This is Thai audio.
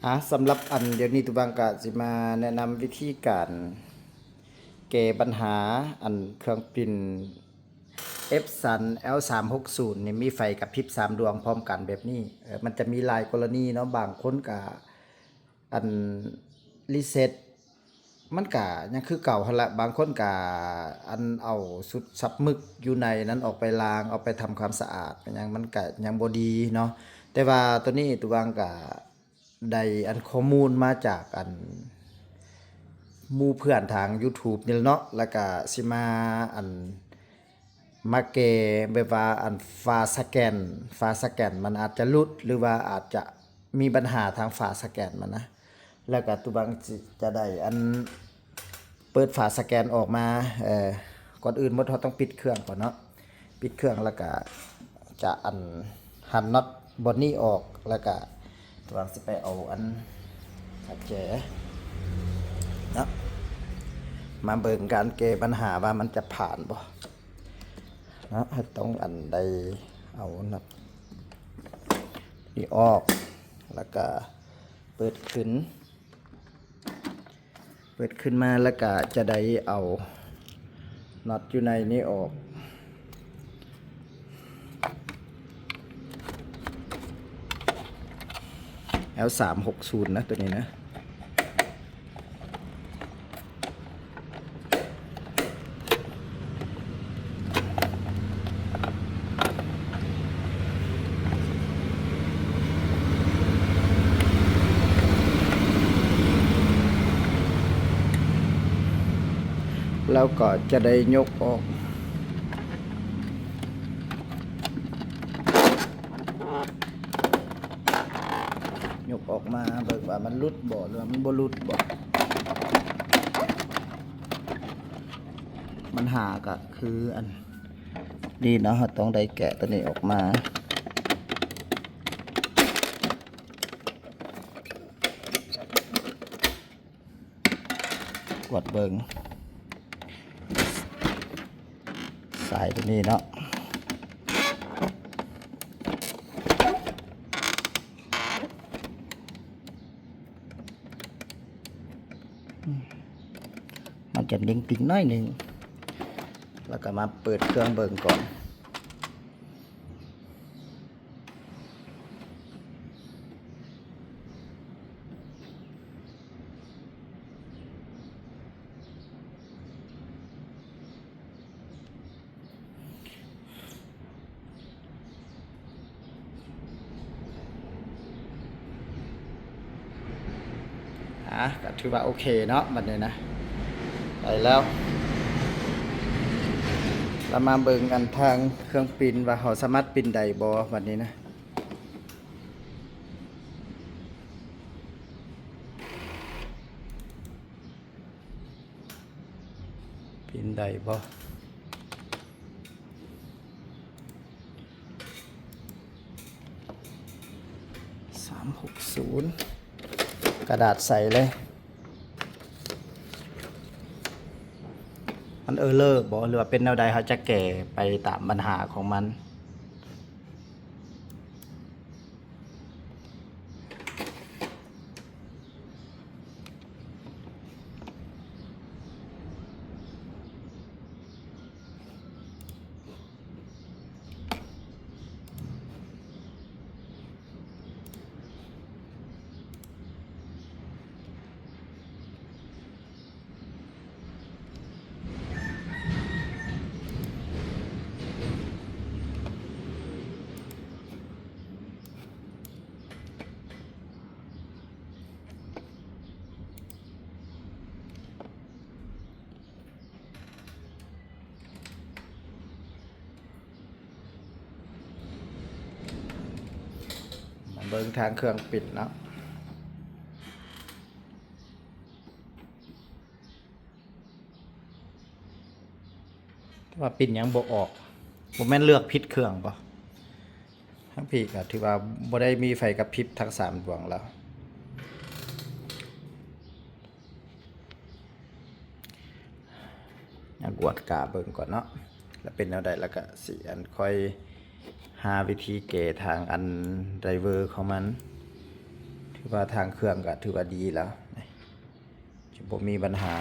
สำหรับอันเดี๋ยวนี้ตุบังกะสิมาแนะนำวิธีการแก้ปัญหาอันเครื่องปริ้น Epson L360 นี่มีไฟกระพริบ3ดวงพร้อมกันแบบนี้มันจะมีหลายกรณีเนาะบางคนก็อันรีเซ็ตมันก็ยังคือเก่าหั่นละบางคนก็อันเอาสุดซับมึกอยู่ในนั้นออกไปล้างเอาไปทำความสะอาดยังมันก็ยังบ่ดีเนาะแต่ว่าตัวนี้ตุบังก็ได้อันข้อมูลมาจากอันหมู่เพื่อนทาง YouTube นี่แหละเนาะแล้วก็สิมาอันมาแก้แบบว่าอันฝาสแกนมันอาจจะหลุดหรือว่าอาจจะมีปัญหาทางฝาสแกนมันนะแล้วก็ตุบังสิจะได้อันเปิดฝาสแกนออกมาก่อนอื่นบ่เราต้องปิดเครื่องก่อนเนาะปิดเครื่องแล้วก็จะอันหันน็อตบอนนี้ออกแล้วก็ตุบังสิไปเอาอันขัดแจเนาะมาเบิ่งการแก้ปัญหาว่ามันจะผ่านบ่เนาะต้องอันใดเอาน็อตนี่ออกแล้วก็เปิดขึ้นมาแล้วก็จะได้เอาน็อตอยู่ในนี้ออกL360นะตัวนี้นะแล้วก็จะได้ยกออกมาเบิ่งว่ามันหลุดบ่หรือว่ามันบ่หลุดบ่มันหาก็คืออันนี่เนาะต้องได้แกะตัวนี้ออกมากดเบิ่งสายตัวนี้เนาะมันจะดิ้งติ่งน้อยหนึ่งแล้วก็มาเปิดเครื่องเบิ่งก่อนก็ถือว่าโอเคเนาะบัดนี้นะไปแล้วเรามาเบิ่งกันทางเครื่องปริ้นว่าเขาสามารถปริ้นได้บ่บัดนี้นะปริ้นได้บ่360กระดาษใสเลยมันเลอร์บ่หรือว่าเป็นแนวใดเขาจะแก้ไปตามปัญหาของมันเบิ่งทางเครื่องปิดเนาะว่าปิดยังบ่ออกบ่แม่นเลือกผิดเครื่องบ่ทั้งพี่ก็ถือว่าบ่ได้มีไฟกระพริบทั้ง3ดวงแล้วอยากกวดกาเบิ่งก่อนเนาะแล้วเป็นแนวใดแล้วก็สิอันค่อยหาวิธีแก้ทางอันไดรเวอร์ของมัน ถือว่าทางเครื่องก็ถือว่าดีแล้วจะบ่มีปัญหา